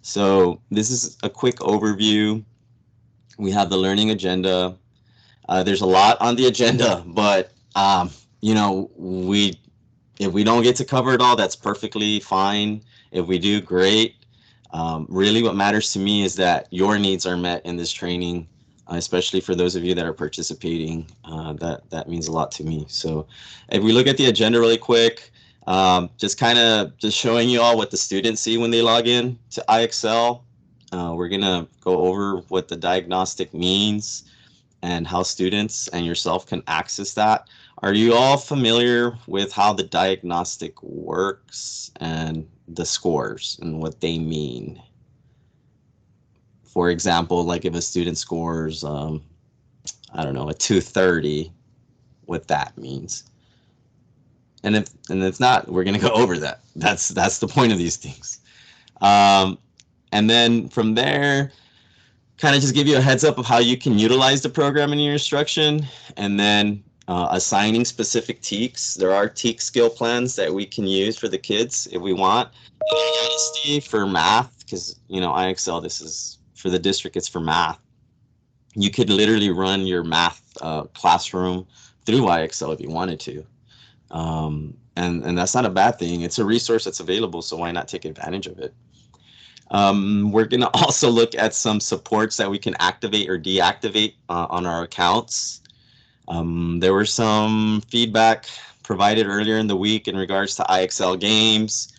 So this is a quick overview. We have the learning agenda. There's a lot on the agenda, but you know, we if we don't get to cover it all, that's perfectly fine. If we do, great. Really, what matters to me is that your needs are met in this training, especially for those of you that are participating. That means a lot to me. So, if we look at the agenda really quick, just kind of just showing you all what the students see when they log in to IXL. We're gonna go over what the diagnostic means and how students and yourself can access that. Are you all familiar with how the diagnostic works and the scores and what they mean? For example, like if a student scores, I don't know, a 230, what that means. And if not, we're gonna go over that. That's the point of these things. Um, and then from there, kind of just give you a heads up of how you can utilize the program in your instruction, and then assigning specific TEKs. There are TEK skill plans that we can use for the kids if we want. In all honesty, for math, because IXL, this is for the district, it's for math. You could literally run your math classroom through IXL if you wanted to. And that's not a bad thing. It's a resource that's available, so why not take advantage of it? We're going to also look at some supports that we can activate or deactivate on our accounts. There were some feedback provided earlier in the week in regards to IXL games.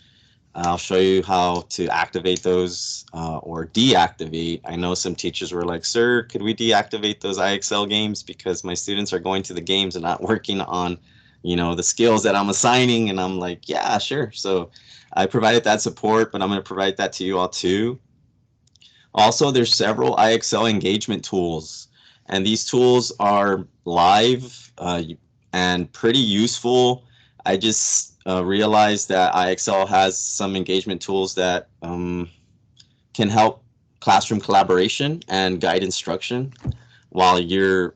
I'll show you how to activate those or deactivate. I know some teachers were like, sir, could we deactivate those IXL games because my students are going to the games and not working on the skills that I'm assigning? And I'm like, yeah, sure. So I provided that support, but I'm going to provide that to you all too. Also, there's several IXL engagement tools, and these tools are live and pretty useful. I just realized that IXL has some engagement tools that can help classroom collaboration and guide instruction while you're,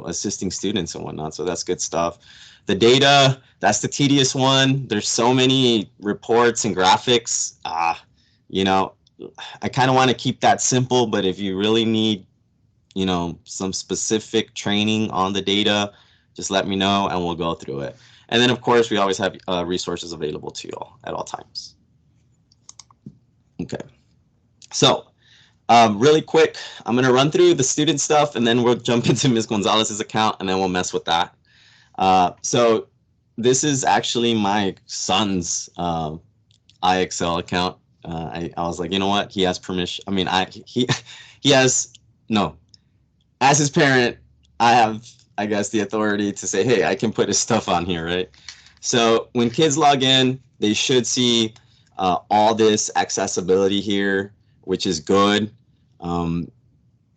assisting students and whatnot. So that's good stuff. The data, that's the tedious one. There's so many reports and graphics. I kind of want to keep that simple, but if you really need, some specific training on the data, just let me know and we'll go through it. And then, of course, we always have resources available to you all at all times. Okay. So really quick, I'm going to run through the student stuff and then we'll jump into Ms. Gonzalez's account and then we'll mess with that. So this is actually my son's IXL account. I was like, you know what? He has permission. I mean, he has, no, as his parent, I have, I guess, the authority to say, hey, I can put his stuff on here, right? So when kids log in, they should see all this accessibility here, which is good.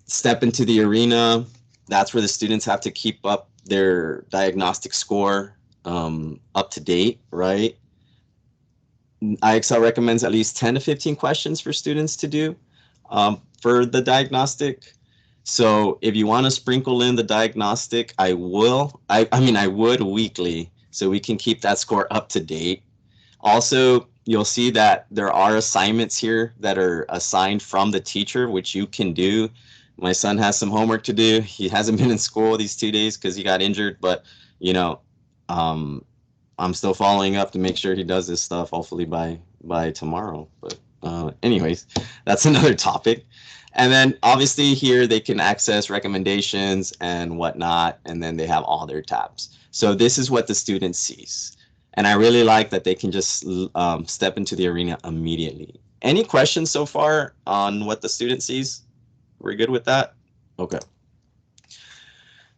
Step into the arena. That's where the students have to keep up their diagnostic score up to date, right? IXL recommends at least 10 to 15 questions for students to do for the diagnostic. So if you want to sprinkle in the diagnostic, I will. I would weekly, so we can keep that score up to date. Also, you'll see that there are assignments here that are assigned from the teacher, which you can do. My son has some homework to do. He hasn't been in school these 2 days because he got injured, but I'm still following up to make sure he does this stuff, hopefully by tomorrow. But anyways, that's another topic. And then obviously here they can access recommendations and whatnot, and then they have all their tabs. So this is what the student sees. And I really like that they can just step into the arena immediately. Any questions so far on what the student sees? We're good with that? Okay.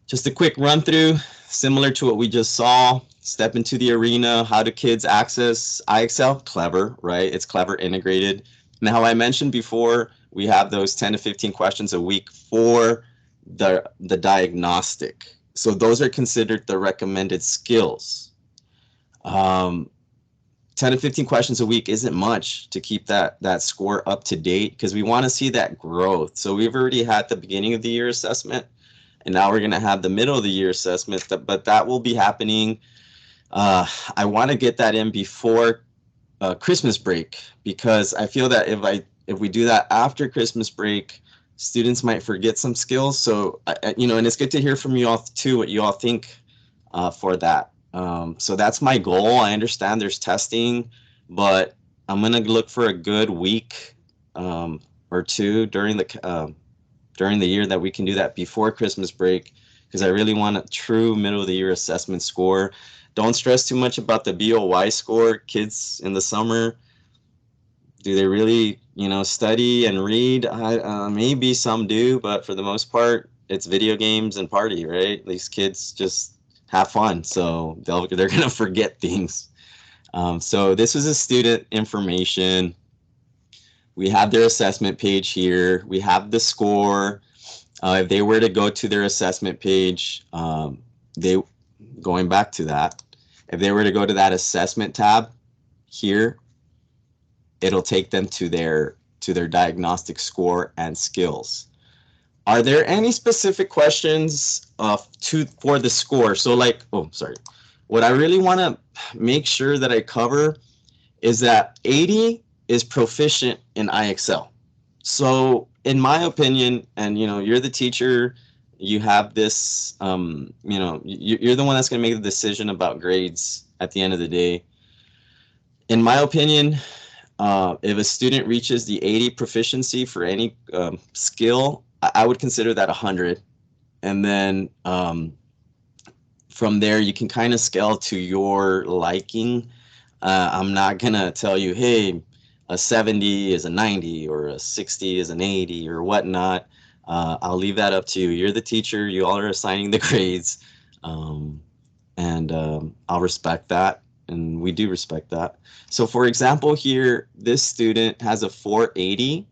Just a quick run through, similar to what we just saw. Step into the arena. How do kids access IXL? Clever, right? It's clever integrated. Now, I mentioned before, we have those 10 to 15 questions a week for the diagnostic. So those are considered the recommended skills. 10 to 15 questions a week isn't much to keep that score up to date because we want to see that growth. So we've already had the beginning of the year assessment, and now we're going to have the middle of the year assessment, but that will be happening. I want to get that in before Christmas break because I feel that if we do that after Christmas break, students might forget some skills. So, and it's good to hear from you all too, what you all think for that. So that's my goal. I understand there's testing, but I'm gonna look for a good week or two during the year that we can do that before Christmas break, because I really want a true middle of the year assessment score. Don't stress too much about the BOY score. Kids in the summer, do they really, study and read? Maybe some do, but for the most part, it's video games and party, right? These kids just have fun, so they're gonna forget things. So this was a student information. We have their assessment page here. We have the score. If they were to go to their assessment page, they going back to that, if they were to go to that assessment tab here, it'll take them to their diagnostic score and skills. Are there any specific questions for the score? So what I really want to make sure that I cover is that 80 is proficient in IXL. So in my opinion, and you're the teacher, you have this, you're the one that's going to make the decision about grades at the end of the day. In my opinion, if a student reaches the 80 proficiency for any skill, I would consider that 100. And then from there, you can kind of scale to your liking. I'm not going to tell you, hey, a 70 is a 90 or a 60 is an 80 or whatnot. I'll leave that up to you. You're the teacher. You all are assigning the grades. And I'll respect that. And we do respect that. So for example, here, this student has a 480.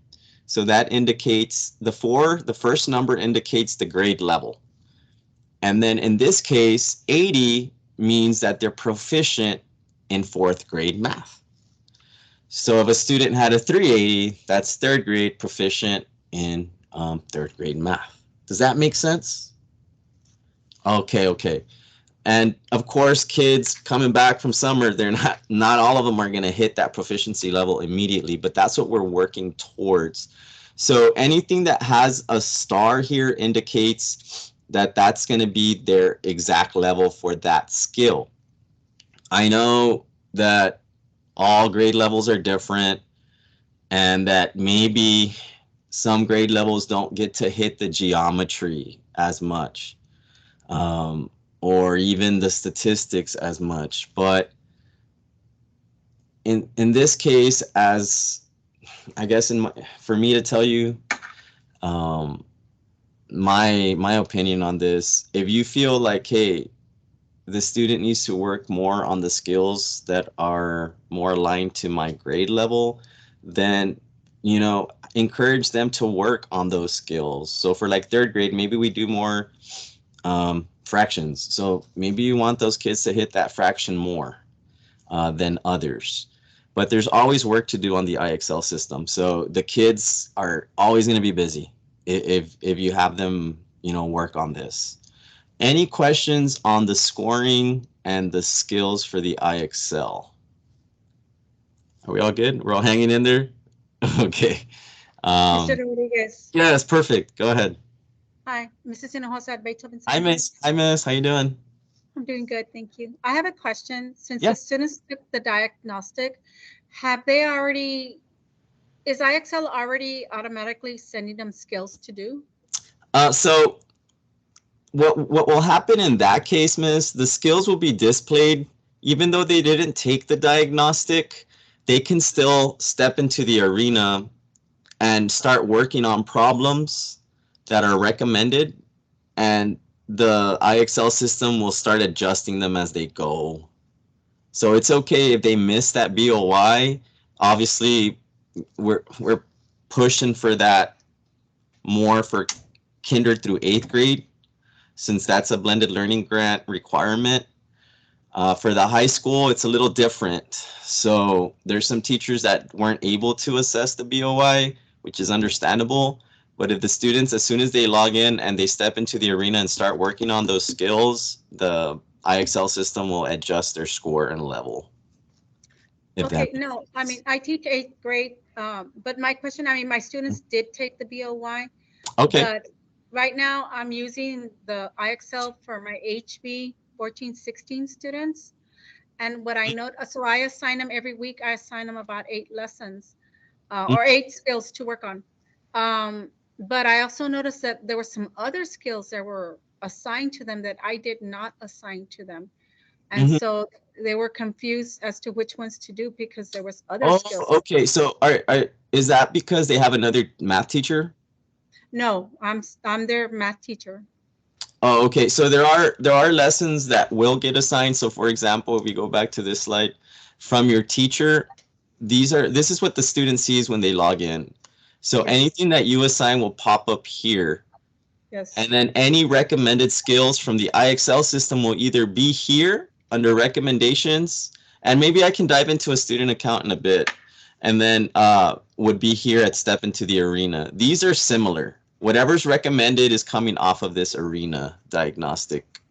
So that indicates the first number indicates the grade level. And then in this case, 80 means that they're proficient in 4th grade math. So if a student had a 380, that's 3rd grade proficient in 3rd grade math. Does that make sense? Okay. And of course, kids coming back from summer, they're not all of them are going to hit that proficiency level immediately, but that's what we're working towards. So anything that has a star here indicates that that's going to be their exact level for that skill. I know that all grade levels are different and that maybe some grade levels don't get to hit the geometry as much. Or even the statistics as much, but in this case, as I guess for me to tell you, my opinion on this, if you feel like, hey, the student needs to work more on the skills that are more aligned to my grade level, then encourage them to work on those skills. So for like 3rd grade, maybe we do more fractions. So maybe you want those kids to hit that fraction more than others. But there's always work to do on the IXL system. So the kids are always going to be busy if you have them, work on this. Any questions on the scoring and the skills for the IXL? Are we all good? We're all hanging in there? Okay. Mr. Rodriguez. Yes, perfect. Go ahead. Hi, Mrs. Hinojosa at Beethoven Hi, Center. Miss. Hi, Miss. How you doing? I'm doing good, thank you. I have a question. Since Yeah. the students took the diagnostic, have they already, is IXL already automatically sending them skills to do? So what will happen in that case, Miss, the skills will be displayed even though they didn't take the diagnostic. They can still step into the arena and start working on problems that are recommended, and the IXL system will start adjusting them as they go. So it's okay if they miss that BOY. Obviously, we're pushing for that more for kinder through 8th grade, since that's a blended learning grant requirement. For the high school, it's a little different. So there's some teachers that weren't able to assess the BOY, which is understandable. But if the students, as soon as they log in and they step into the arena and start working on those skills, the IXL system will adjust their score and level. Okay, no, I mean, I teach 8th grade But my question, I mean, my students did take the BOY, Okay. but right now I'm using the IXL for my HB 1416 students. And what I know, so I assign them every week, I assign them about 8 lessons, or 8 skills to work on. But I also noticed that there were some other skills that were assigned to them that I did not assign to them. And Mm-hmm. so they were confused as to which ones to do because there was other Oh, skills. okay. So is that because they have another math teacher? No, I'm their math teacher. Oh, okay. So there are lessons that will get assigned. So for example, if we go back to this slide, from your teacher, this is what the student sees when they log in. So Yes. anything that you assign will pop up here. And Yes. then any recommended skills from the IXL system will either be here under recommendations, and maybe I can dive into a student account in a bit, and then would be here at Step into the Arena. These are similar. Whatever's recommended is coming off of this Arena diagnostic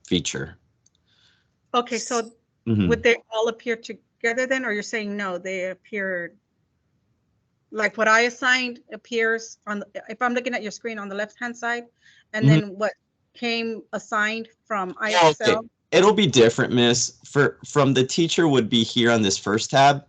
feature. Okay, so Mhm. would they all appear together then, or you're saying no, they appear like what I assigned appears on if I'm looking at your screen on the left-hand side, and Mhm. then what came assigned from Oh, okay. IXL. It'll be different, Miss. From the teacher would be here on this first tab.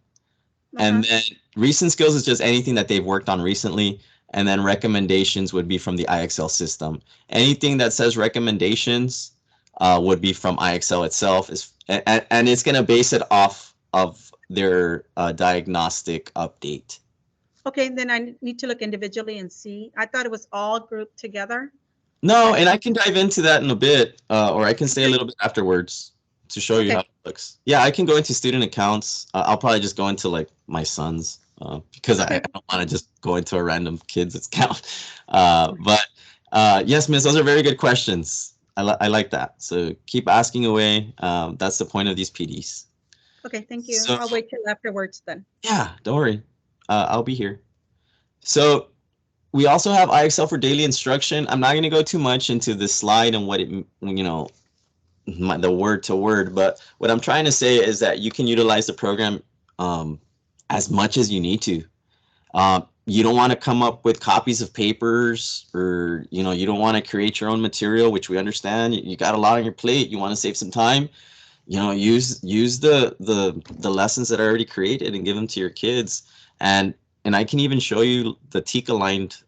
And Uh-huh. then recent skills is just anything that they've worked on recently. And then recommendations would be from the IXL system. Anything that says recommendations would be from IXL itself. And it's going to base it off of their diagnostic update. Okay, then I need to look individually and see. I thought it was all grouped together. No, I and I see. can dive into that in a bit, or I can say a Okay. little bit afterwards to show you how Okay. it looks. Yeah, I can go into student accounts. I'll probably just go into like my son's because I Okay. don't want to just go into a random kid's account. But yes, Miss, those are very good questions. I like that. So keep asking away. That's the point of these PDs. Okay, thank you. So I'll wait till afterwards then. yeah, don't worry. I'll be here. So we also have IXL for daily instruction. I'm not going to go too much into the slide and what it, the word to word, but what I'm trying to say is that you can utilize the program as much as you need to. You don't want to come up with copies of papers, or you don't want to create your own material, which we understand. You got a lot on your plate. You want to save some time. Use the lessons that are already created and give them to your kids. And I can even show you the TIC aligned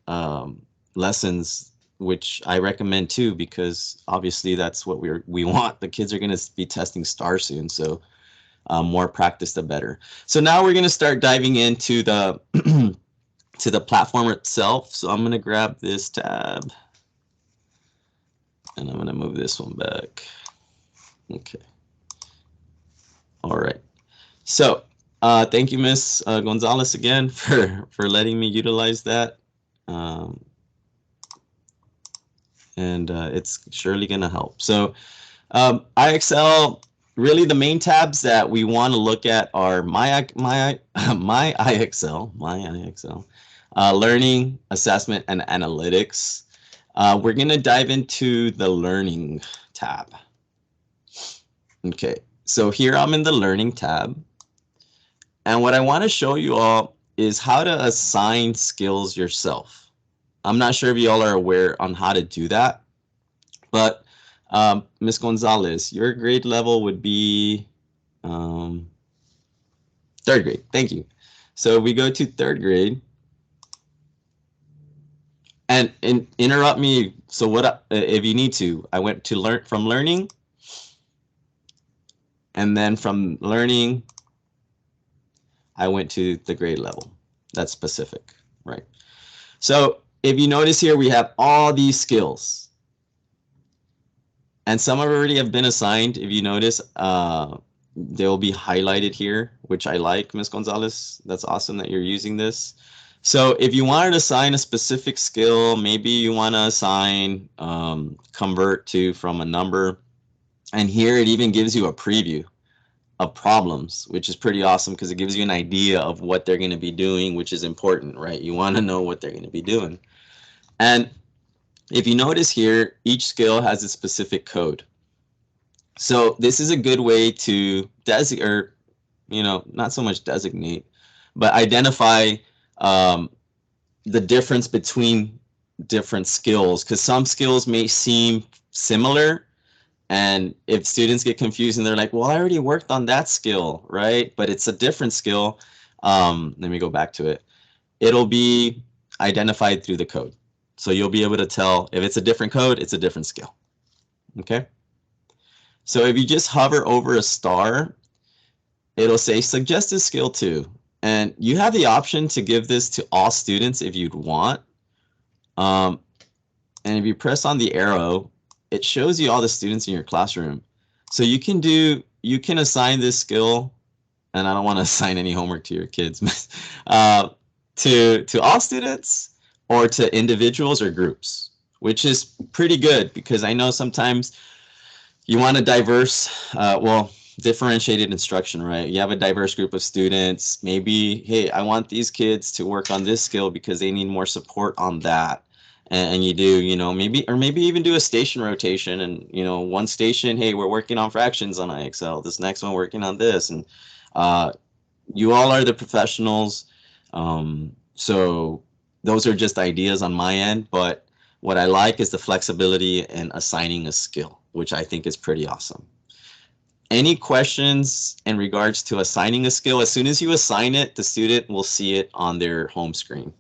lessons, which I recommend too, because obviously that's what we want. The kids are going to be testing STAR soon, so more practice the better. So now we're going to start diving into the to the platform itself. So I'm going to grab this tab and I'm going to move this one back. Okay. All right. So thank you, Miss Gonzalez, again for letting me utilize that. Um, and it's surely going to help. So IXL, really the main tabs that we want to look at are my IXL, learning, assessment, and analytics. We're going to dive into the learning tab. Okay, so here I'm in the learning tab. And what I want to show you all is how to assign skills yourself. I'm not sure if you all are aware on how to do that, but Ms. Gonzalez, your grade level would be third grade. Thank you. So we go to third grade, and interrupt me. So what if you need to? I went to learn from learning, and then from learning, I went to the grade level. That's specific, right? So if you notice here, we have all these skills, and some already have been assigned. If you notice, they'll be highlighted here, which I like, Ms. Gonzalez. That's awesome that you're using this. So if you wanted to assign a specific skill, maybe you want to assign convert to from a number, and here it even gives you a preview of problems, which is pretty awesome because it gives you an idea of what they're going to be doing, which is important, right? You want to know what they're going to be doing. And if you notice here, each skill has a specific code. So this is a good way to designate, or not so much designate, but identify um, the difference between different skills, because some skills may seem similar, and if students get confused and they're like, well, I already worked on that skill, right? But it's a different skill. Let me go back to it. It'll be identified through the code. So you'll be able to tell if it's a different code, it's a different skill. Okay. So if you just hover over a star, it'll say suggested skill 2. And you have the option to give this to all students if you'd want. Um, and if you press on the arrow, it shows you all the students in your classroom. So you can assign this skill, and I don't want to assign any homework to your kids, to all students or to individuals or groups, which is pretty good because I know sometimes you want a diverse, differentiated instruction, right? You have a diverse group of students. Maybe, hey, I want these kids to work on this skill because they need more support on that. And you do, maybe even do a station rotation, and, one station, hey, we're working on fractions on IXL. This next one working on this. And you all are the professionals. So those are just ideas on my end, but what I like is the flexibility in assigning a skill, which I think is pretty awesome. Any questions in regards to assigning a skill? As soon as you assign it, the student will see it on their home screen.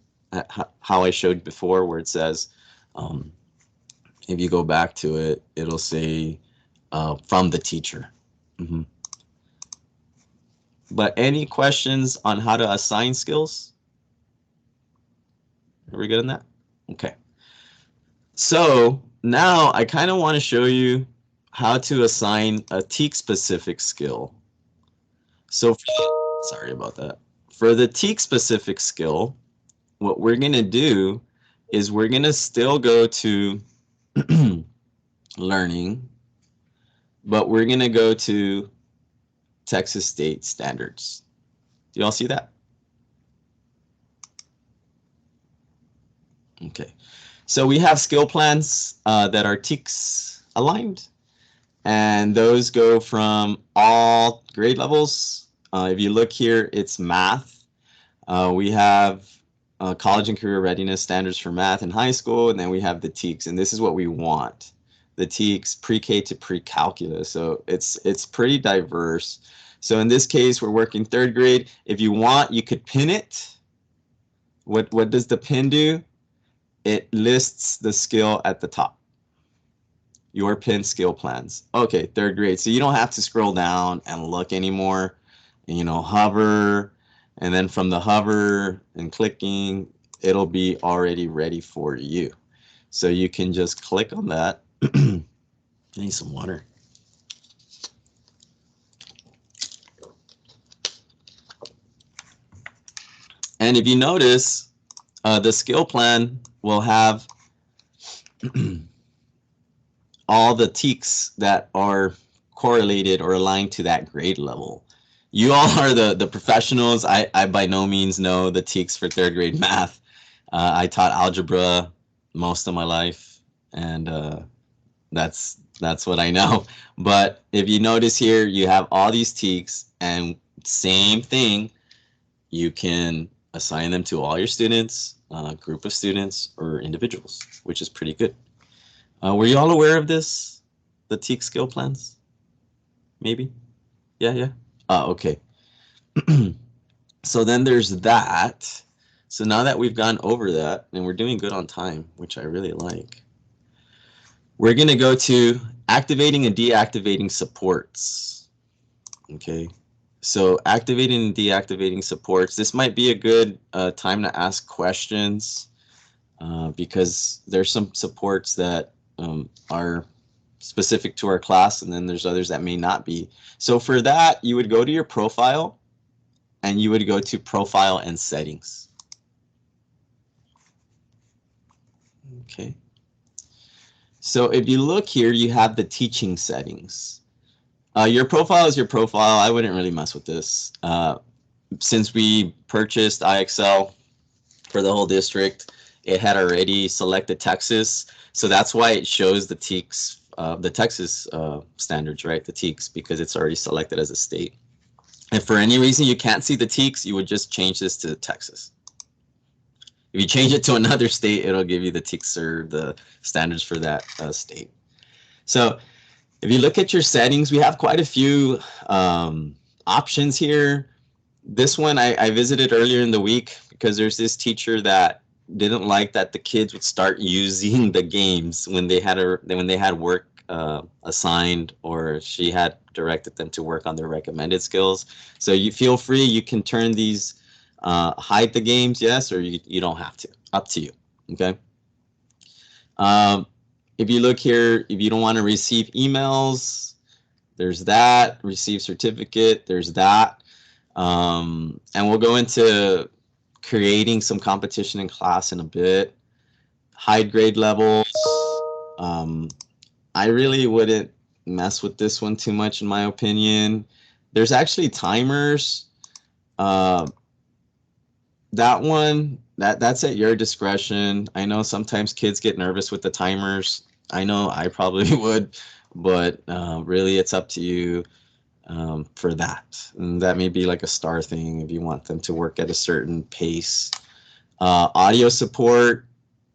How I showed before, where it says, if you go back to it, it'll say from the teacher. Mm-hmm. But any questions on how to assign skills? Are we good on that? Okay. So now I kind of want to show you how to assign a TEAC specific skill. So sorry about that. For the TEAC specific skill, what we're going to do is we're going to still go to learning, but we're going to go to Texas State Standards. Do you all see that? Okay. So we have skill plans that are TEACs aligned, and those go from all grade levels. If you look here, it's math. We have college and career readiness standards for math in high school, and then we have the TEACs, and this is what we want. The TEACs pre-K to pre-calculus, so it's pretty diverse. So in this case, we're working third grade. If you want, you could pin it. What does the pin do? It lists the skill at the top. Your pin skill plans. Okay, third grade. So you don't have to scroll down and look anymore. Hover, and then from the hover and clicking, it'll be already ready for you. So you can just click on that. I need some water. And if you notice, the skill plan will have all the TEACs that are correlated or aligned to that grade level. You all are the professionals. I by no means know the TEACs for third grade math. I taught algebra most of my life, and that's what I know. But if you notice here, you have all these TEACs, and same thing, you can assign them to all your students, group of students, or individuals, which is pretty good. Were you all aware of this? The TEAC skill plans? Maybe? Yeah. Okay. So then there's that. So now that we've gone over that, and we're doing good on time, which I really like, we're going to go to activating and deactivating supports. Okay. So activating and deactivating supports. This might be a good time to ask questions because there's some supports that are specific to our class, and then there's others that may not be. So for that, you would go to your profile, and you would go to profile and settings. Okay. So if you look here, you have the teaching settings. Your profile is your profile. I wouldn't really mess with this. Since we purchased IXL for the whole district, it had already selected Texas. So that's why it shows the TEACs, the Texas standards, right? The TEACs, because it's already selected as a state. If for any reason you can't see the TEKS, you would just change this to Texas. If you change it to another state, it'll give you the TEKS or the standards for that state. So if you look at your settings, we have quite a few options here. This one I visited earlier in the week because there's this teacher that didn't like that the kids would start using the games when they had work assigned, or she had directed them to work on their recommended skills. So you feel free, you can turn these hide the games, yes, or you don't have to. Up to you. Okay. If you look here, if you don't want to receive emails, there's that. Receive certificate, there's that. And we'll go into creating some competition in class in a bit. Hide grade levels. I really wouldn't mess with this one too much, in my opinion. There's actually timers. That one, that's at your discretion. I know sometimes kids get nervous with the timers. I know I probably would, but really it's up to you for that. And that may be like a star thing if you want them to work at a certain pace. Audio support,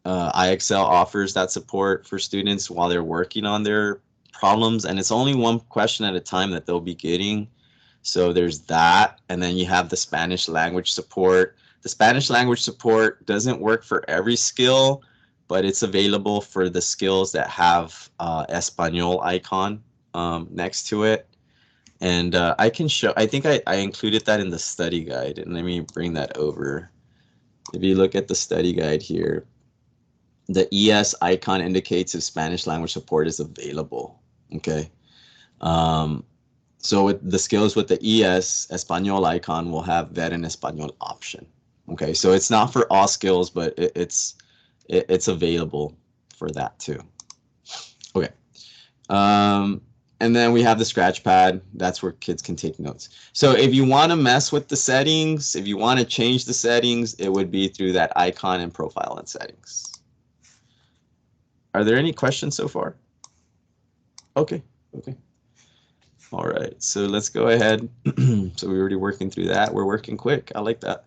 IXL offers that support for students while they're working on their problems, and it's only one question at a time that they'll be getting. So there's that, and then you have the Spanish language support. The Spanish language support doesn't work for every skill, but it's available for the skills that have Espanol icon next to it. And I can show, I think I included that in the study guide, and let me bring that over. If you look at the study guide here, the ES icon indicates if Spanish language support is available, okay? So with the skills with the ES, Espanol icon will have Ver en Español option, okay? So it's not for all skills, but it's available for that too. Okay. And then we have the scratch pad. That's where kids can take notes. So if you want to mess with the settings, if you want to change the settings, it would be through that icon and profile and settings. Are there any questions so far? Okay. All right, so let's go ahead. So we're already working through that. We're working quick. I like that.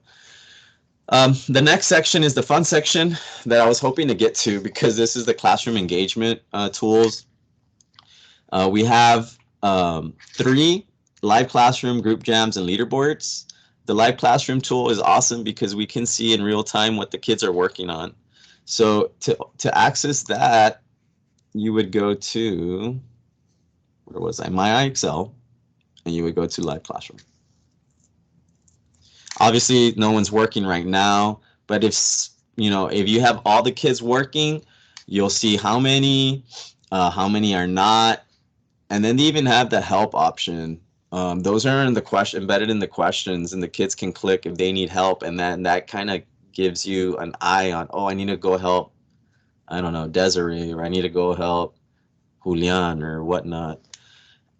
The next section is the fun section that I was hoping to get to, because this is the classroom engagement tools. We have 3 live classroom, group jams, and leaderboards. The live classroom tool is awesome because we can see in real time what the kids are working on. So to access that, you would go to, where was I? My IXL, and you would go to live classroom. Obviously, no one's working right now, but if you have all the kids working, you'll see how many are not, and then they even have the help option. Those are in the question, embedded in the questions, and the kids can click if they need help, and then that kind of gives you an eye on, oh, I need to go help, I don't know, Desiree, or I need to go help Julian or whatnot.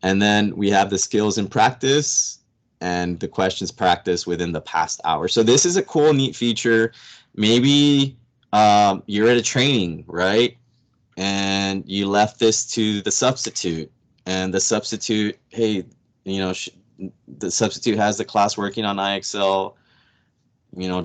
And then we have the skills in practice and the questions practice within the past hour. So this is a cool, neat feature. Maybe you're at a training, right? And you left this to the substitute, and the substitute, hey, the substitute has the class working on IXL,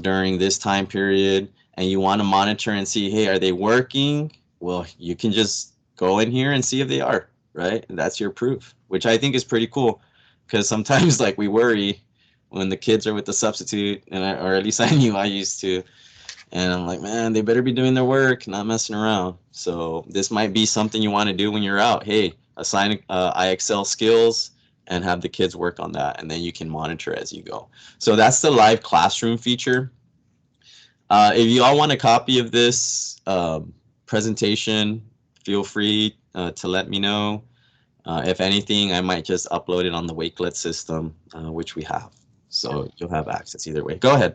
during this time period, and you want to monitor and see, hey, are they working? Well, you can just go in here and see if they are, right? And that's your proof, which I think is pretty cool, because sometimes like we worry when the kids are with the substitute, or at least I knew I used to, and I'm like, man, they better be doing their work, not messing around. So this might be something you want to do when you're out. Hey, assign IXL skills and have the kids work on that, and then you can monitor as you go. So that's the live classroom feature. If you all want a copy of this presentation, feel free to let me know. If anything, I might just upload it on the Wakelet system, which we have. So you'll have access either way. Go ahead.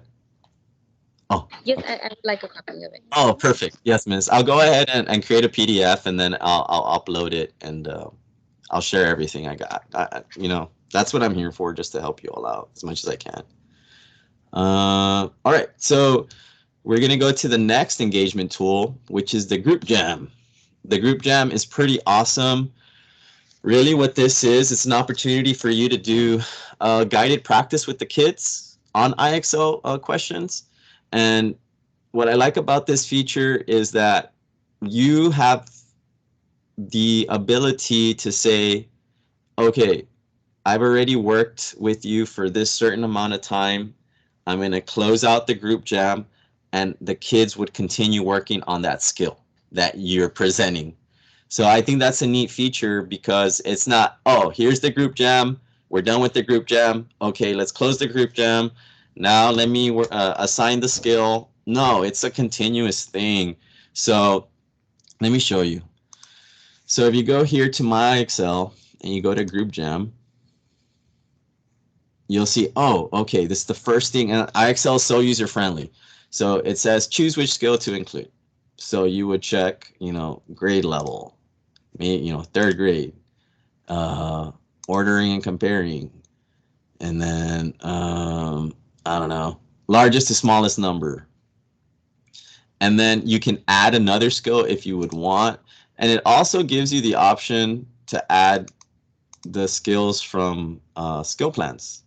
Oh, Yes, okay. I would like a copy of it. Oh, perfect. Yes, miss. I'll go ahead and create a PDF, and then I'll upload it, and I'll share everything I got. That's what I'm here for, just to help you all out as much as I can. All right, so we're going to go to the next engagement tool, which is the group jam. The group jam is pretty awesome. Really, what this is, it's an opportunity for you to do guided practice with the kids on IXL questions. And what I like about this feature is that you have the ability to say, okay, I've already worked with you for this certain amount of time. I'm going to close out the group jam, and the kids would continue working on that skill that you're presenting. So I think that's a neat feature because it's not, oh, here's the group jam. We're done with the group jam. Okay, let's close the group jam. Now let me assign the skill. No, it's a continuous thing. So let me show you. So if you go here to my Excel and you go to group jam, you'll see, oh, okay, this is the first thing. And IXL is so user friendly. So it says choose which skill to include. So you would check, grade level, third grade, uh, ordering and comparing, and then I don't know, largest to smallest number. And then you can add another skill if you would want. And it also gives you the option to add the skills from skill plans.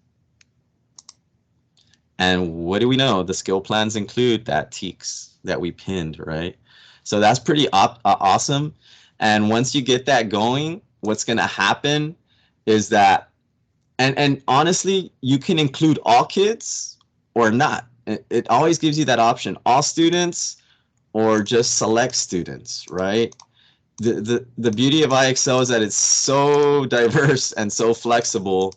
And what do we know? The skill plans include that TEAX that we pinned, right? So that's pretty awesome. And once you get that going, what's going to happen is that, and honestly, you can include all kids or not. It always gives you that option, all students or just select students, right? The beauty of IXL is that it's so diverse and so flexible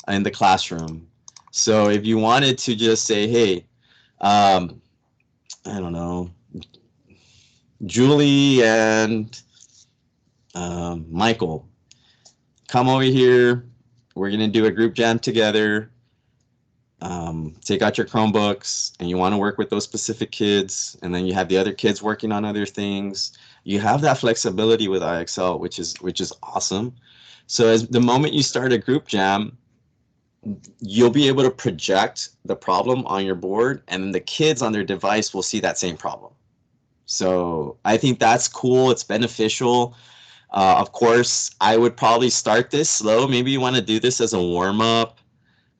in the classroom. So if you wanted to just say, hey, I don't know, Julie and Michael, come over here. We're going to do a group jam together. Take out your Chromebooks and you want to work with those specific kids, and then you have the other kids working on other things. You have that flexibility with IXL, which is awesome. So as the moment you start a group jam, you'll be able to project the problem on your board, and then the kids on their device will see that same problem. So I think that's cool. It's beneficial. Of course, I would probably start this slow. Maybe you want to do this as a warm up.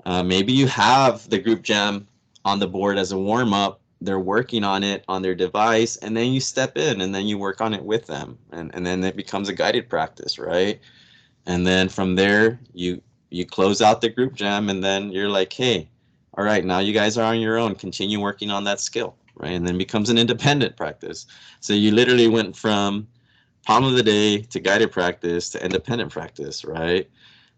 Maybe you have the group jam on the board as a warm up. They're working on it on their device, and then you step in and then you work on it with them. And then it becomes a guided practice, right? And then from there, you close out the group jam, and then you're like, hey, all right, now you guys are on your own. Continue working on that skill, right? And then becomes an independent practice. So you literally went from palm of the day to guided practice to independent practice, right?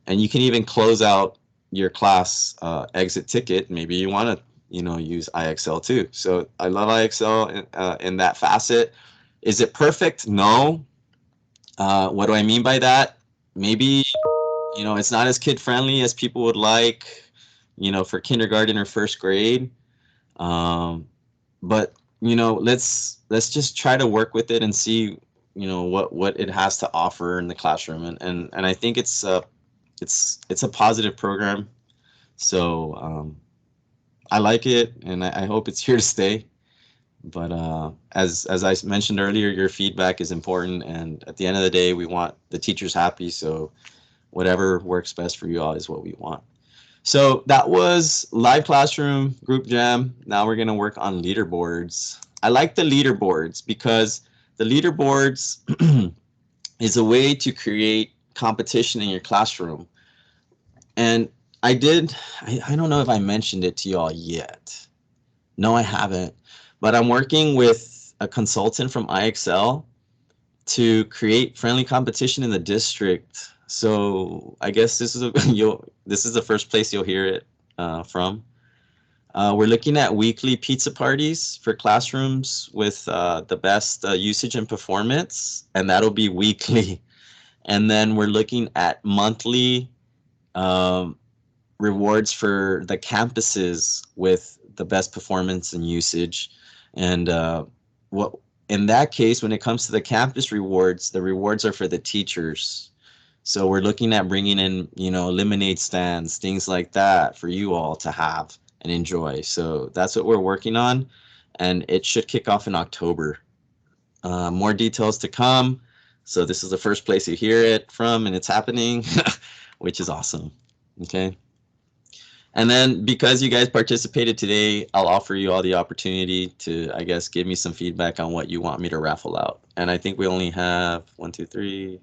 And you can even close out your class exit ticket. Maybe you want to, use IXL too. So I love IXL in that facet. Is it perfect? No. What do I mean by that? Maybe it's not as kid friendly as people would like, for kindergarten or first grade. But let's just try to work with it and see, what it has to offer in the classroom. And I think it's a positive program. So I like it, and I hope it's here to stay. But as I mentioned earlier, your feedback is important, and at the end of the day, we want the teachers happy. So whatever works best for you all is what we want. So that was live classroom, group jam. Now we're going to work on leaderboards. I like the leaderboards because the leaderboards is a way to create competition in your classroom. And I don't know if I mentioned it to y'all yet. No, I haven't. But I'm working with a consultant from IXL to create friendly competition in the district. So I guess this is the first place you'll hear it from. We're looking at weekly pizza parties for classrooms with the best usage and performance, and that'll be weekly. And then we're looking at monthly rewards for the campuses with the best performance and usage. And what in that case, when it comes to the campus rewards, the rewards are for the teachers. So we're looking at bringing in, lemonade stands, things like that for you all to have and enjoy. So that's what we're working on, and it should kick off in October. More details to come. So this is the first place you hear it from, and it's happening, which is awesome. Okay. And then because you guys participated today, I'll offer you all the opportunity to, I guess, give me some feedback on what you want me to raffle out. And I think we only have 1, 2, 3,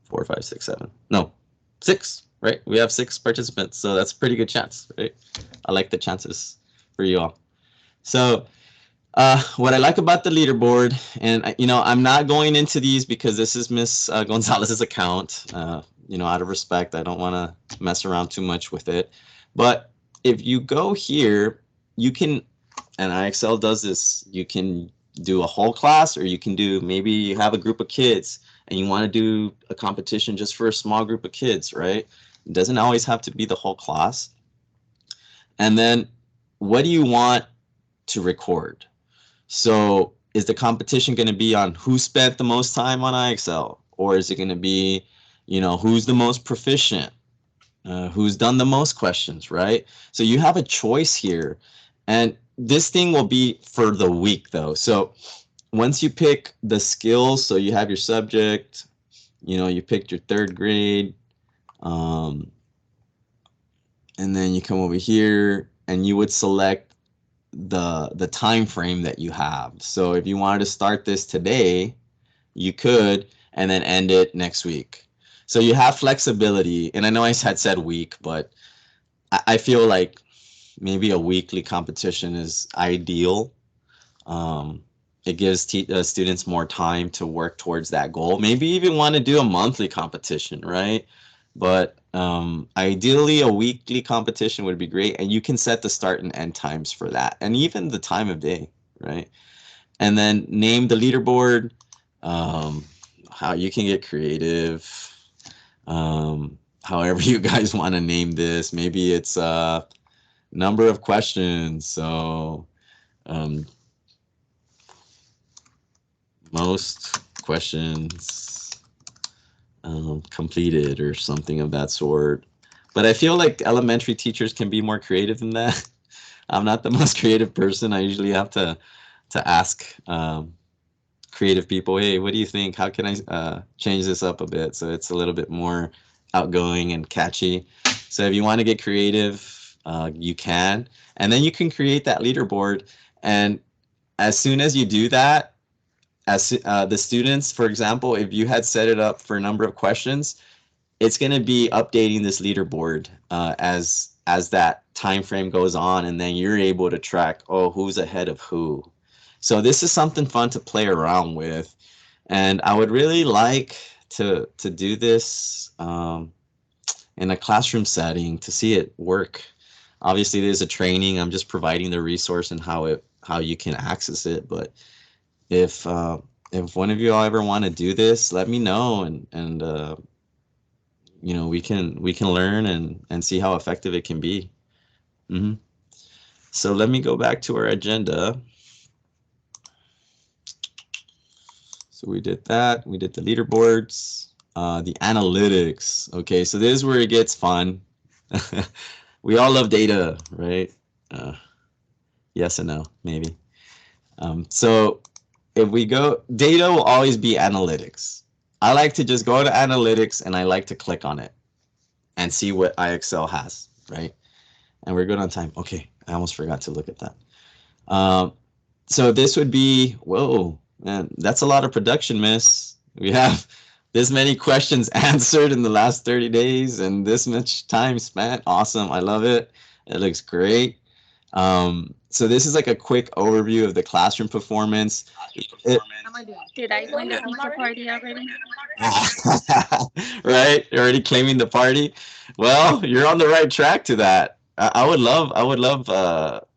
4, 5, 6, 7. No, 6, right? We have 6 participants, so that's a pretty good chance, right? I like the chances for you all. So what I like about the leaderboard, and I'm not going into these because this is Miss Gonzalez's account. Out of respect, I don't want to mess around too much with it. But if you go here, you can, and IXL does this, you can do a whole class, or you can do, maybe you have a group of kids and you want to do a competition just for a small group of kids, right? It doesn't always have to be the whole class. And then what do you want to record? So is the competition going to be on who spent the most time on IXL? Or is it going to be, who's the most proficient? Who's done the most questions, right? So you have a choice here. And this thing will be for the week, though. So once you pick the skills, so you have your subject, you picked your 3rd grade, and then you come over here and you would select the time frame that you have. So if you wanted to start this today, you could, and then end it next week. So you have flexibility. And I know I had said week, but I feel like maybe a weekly competition is ideal. It gives students more time to work towards that goal. Maybe even want to do a monthly competition, right? But ideally, a weekly competition would be great. And you can set the start and end times for that, and even the time of day, right? And then name the leaderboard. How you can get creative. However you guys want to name this. Maybe it's number of questions. So most questions completed, or something of that sort. But I feel like elementary teachers can be more creative than that. I'm not the most creative person. I usually have to ask creative people, hey, what do you think? How can I change this up a bit so it's a little bit more outgoing and catchy? So if you want to get creative, you can. And then you can create that leaderboard. And as soon as you do that, as the students, for example, if you had set it up for a number of questions, it's going to be updating this leaderboard as that time frame goes on, and then you're able to track, oh, who's ahead of who. So this is something fun to play around with, and I would really like to do this in a classroom setting to see it work. Obviously, there's a training. I'm just providing the resource and how you can access it. But if one of you all ever want to do this, let me know, and we can learn and see how effective it can be. So let me go back to our agenda. So we did that. We did the leaderboards, the analytics. Okay, so this is where it gets fun. We all love data, right? Yes and no, maybe. So if we go, data will always be analytics. I like to just go to analytics and I like to click on it and see what IXL has, right? And we're good on time. Okay, I almost forgot to look at that. So this would be, whoa, man, that's a lot of production, miss. We have this many questions answered in the last 30 days and this much time spent. Awesome, I love it. It looks great. So this is like a quick overview of the classroom performance. Did I win the pizza party already? Right, you're already claiming the party. Well, you're on the right track to that. I would love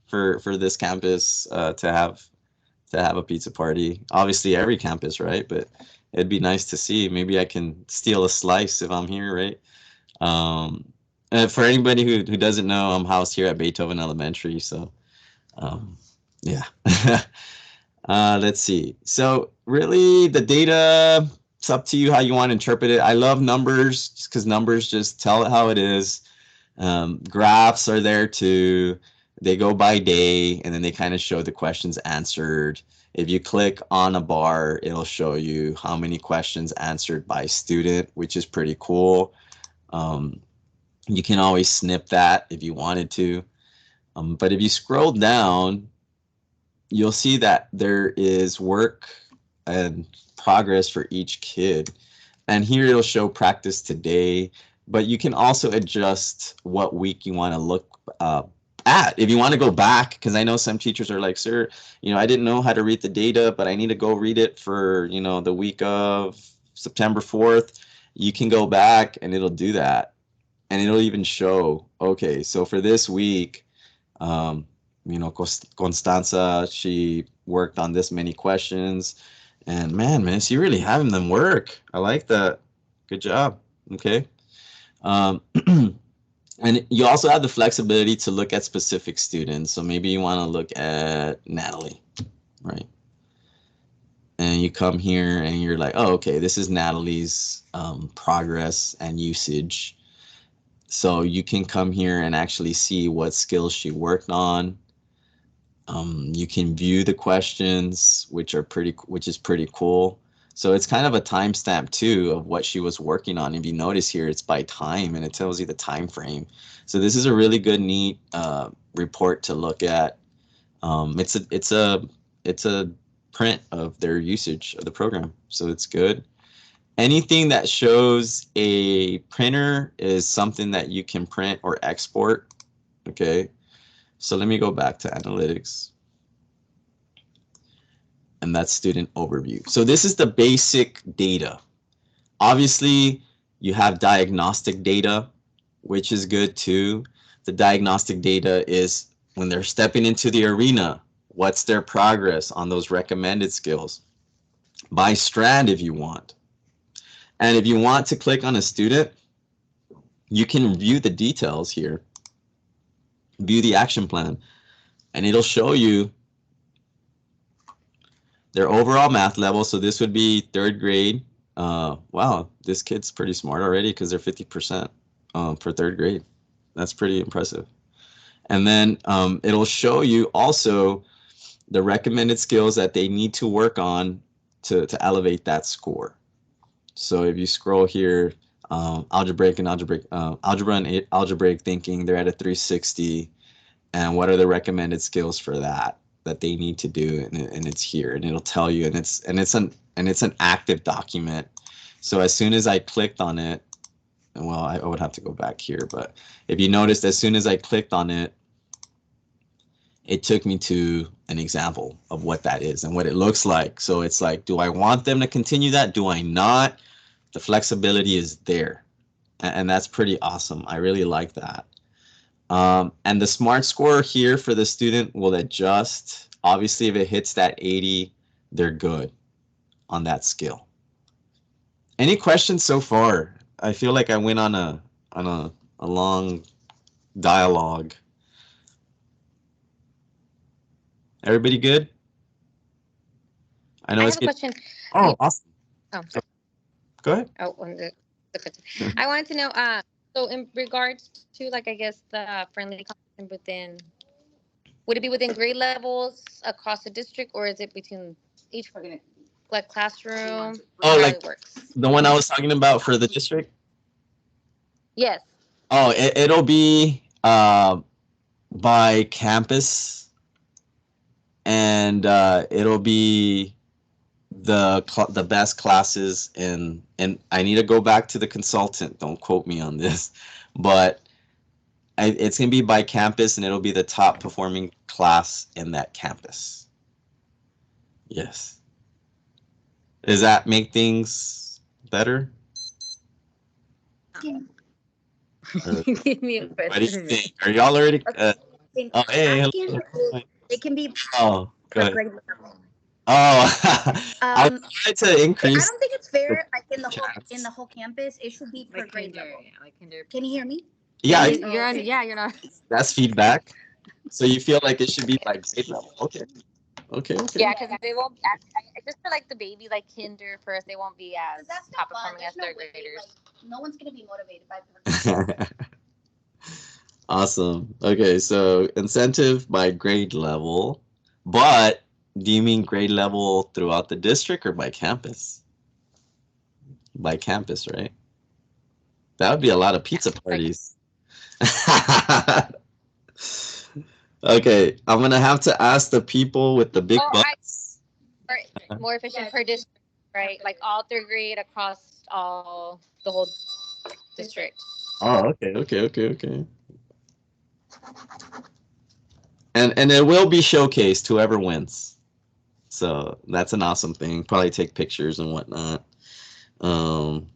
for this campus to have a pizza party. Obviously, every campus, right? But it'd be nice to see. Maybe I can steal a slice if I'm here, right? And for anybody who doesn't know, I'm housed here at Beethoven Elementary, so yeah. Let's see. So really, the data, it's up to you how you want to interpret it. I love numbers just because numbers just tell it how it is. Graphs are there too. They go by day, and then they kind of show the questions answered. If you click on a bar, it'll show you how many questions answered by student, which is pretty cool. Um, you can always snip that if you wanted to. But if you scroll down, you'll see that there is work and progress for each kid. And here it'll show practice today, but you can also adjust what week you want to look at. If you want to go back, because I know some teachers are like, sir, I didn't know how to read the data, but I need to go read it for, the week of September 4th. You can go back and it'll do that. And it'll even show, okay, so for this week, Constanza, she worked on this many questions. And man, miss, you really having them work. I like that. Good job. Okay. Um, and you also have the flexibility to look at specific students. So maybe you want to look at Natalie, right? And you come here and you're like, oh, okay, this is Natalie's progress and usage. So you can come here and actually see what skills she worked on. You can view the questions, which is pretty cool. So it's kind of a timestamp too of what she was working on. If you notice here, it's by time and it tells you the time frame. So this is a really good, neat report to look at. It's a print of their usage of the program, so it's good. Anything that shows a printer is something that you can print or export. Okay, so let me go back to analytics. And that's student overview. So this is the basic data. Obviously, you have diagnostic data, which is good too. The diagnostic data is when they're stepping into the arena, what's their progress on those recommended skills? By strand if you want. And if you want to click on a student, you can view the details here, view the action plan, and it'll show you their overall math level. So this would be third grade. Wow, this kid's pretty smart already because they're 50% for third grade. That's pretty impressive. And then it'll show you also the recommended skills that they need to work on to elevate that score. So if you scroll here, algebra and algebraic thinking, they're at a 360. And what are the recommended skills for that they need to do? And it's here, and it'll tell you, and it's an active document. So as soon as I clicked on it, well, I would have to go back here, but if you noticed, as soon as I clicked on it, it took me to an example of what that is and what it looks like. So it's like, do I want them to continue that? Do I not? The flexibility is there. And that's pretty awesome. I really like that. And the SMART score here for the student will adjust. Obviously, if it hits that 80, they're good on that skill. Any questions so far? I feel like I went on a long dialogue. Everybody good? I know I it's have a question. Oh, awesome. Oh, sorry. Go ahead. Oh, the question. I wanted to know, so in regards to, like, I guess the friendly competition within, would it be within grade levels across the district, or is it between each, like, classroom? Oh, How like it works? the one I was talking about for the district? Yes. Oh, it'll be by campus, and it'll be the best classes in, and I need to go back to the consultant, don't quote me on this, but it's gonna be by campus, and it'll be the top performing class in that campus. Yes. Does that make things better? Give me a What do you question. think? Are y'all already? Oh, hey, Asking hello. it can be Oh, go per ahead. grade level. Oh, I tried to I increase. don't think it's fair. Like in the whole campus, it should be per Like grade kinder, level. yeah, like kinder. Can you hear me? Yeah, You're on. Yeah, you're not. that's feedback. So you feel like it should be like grade level? Okay, okay. Yeah, because they won't. Just for like the baby, like kinder first, they won't be as That's top not fun. performing as There's no third way. graders. Like, no one's gonna be motivated by per Awesome. Okay, so incentive by grade level, but Do you mean grade level throughout the district or by campus? By campus, right? That would be a lot of pizza parties. Okay, I'm gonna have to ask the people with the big Oh, bucks. more efficient per district, right? Like all third grade across all the whole district. Oh, okay. And it will be showcased whoever wins. So that's an awesome thing. Probably take pictures and whatnot. Um,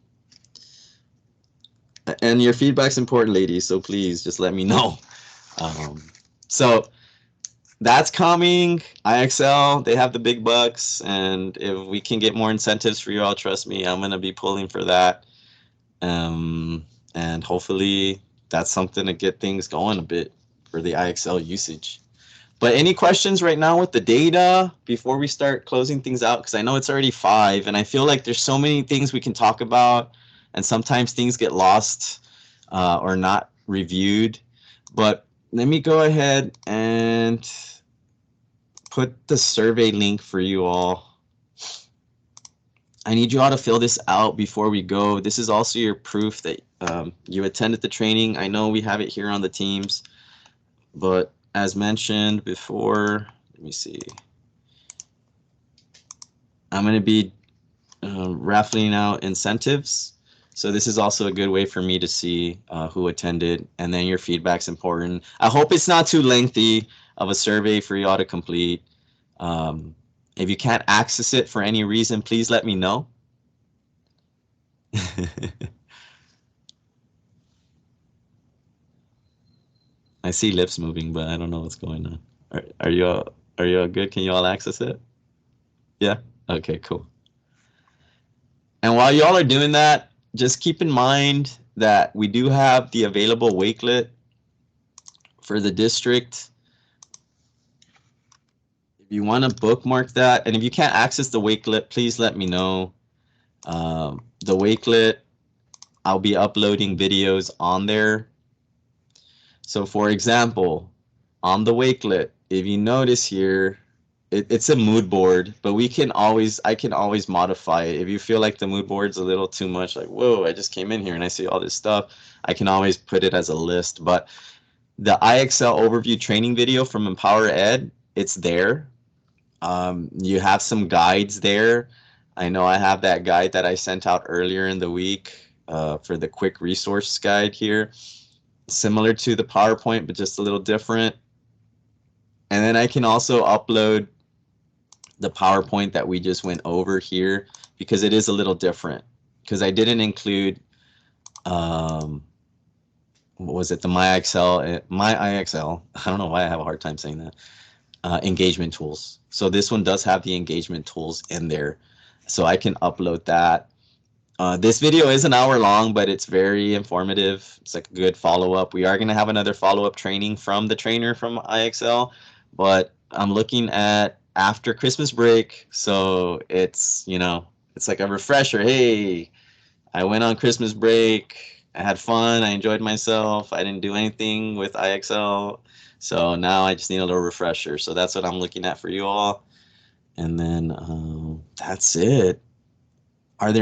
and your feedback's important, ladies. So please just let me know. Um, so that's coming. IXL, they have the big bucks, and if we can get more incentives for you all, trust me, I'm gonna be pulling for that. And hopefully that's something to get things going a bit for the IXL usage. But any questions right now with the data before we start closing things out? Because I know it's already 5, and I feel like there's so many things we can talk about, and sometimes things get lost or not reviewed. But let me go ahead and put the survey link for you all. I need you all to fill this out before we go. This is also your proof that you attended the training. I know we have it here on the Teams, but as mentioned before, let me see. I'm going to be raffling out incentives. So this is also a good way for me to see who attended, and then your feedback's important. I hope it's not too lengthy of a survey for y'all to complete. If you can't access it for any reason, please let me know. I see lips moving, but I don't know what's going on. Are you all good? Can you all access it? Yeah? Okay, cool. And while y'all are doing that, just keep in mind that we do have the available Wakelet for the district. If you want to bookmark that, and if you can't access the Wakelet, please let me know. The Wakelet, I'll be uploading videos on there. So for example, on the Wakelet, if you notice here, it's a mood board, but I can always modify it. If you feel like the mood board's a little too much, like, whoa, I just came in here and I see all this stuff, I can always put it as a list. But the IXL overview training video from Empower Ed, it's there. You have some guides there. I know I have that guide that I sent out earlier in the week for the quick resource guide here. Similar to the PowerPoint, but just a little different. And then I can also upload the PowerPoint that we just went over here because it is a little different. Because I didn't include, what was it, the my IXL. I don't know why I have a hard time saying that. Engagement tools. So this one does have the engagement tools in there. So I can upload that. This video is an hour long, but it's very informative. It's like a good follow-up. We are going to have another follow-up training from the trainer from IXL, but I'm looking at after Christmas break. So it's, it's like a refresher. Hey, I went on Christmas break. I had fun. I enjoyed myself. I didn't do anything with IXL. So now I just need a little refresher. So that's what I'm looking at for you all. And then that's it. Are there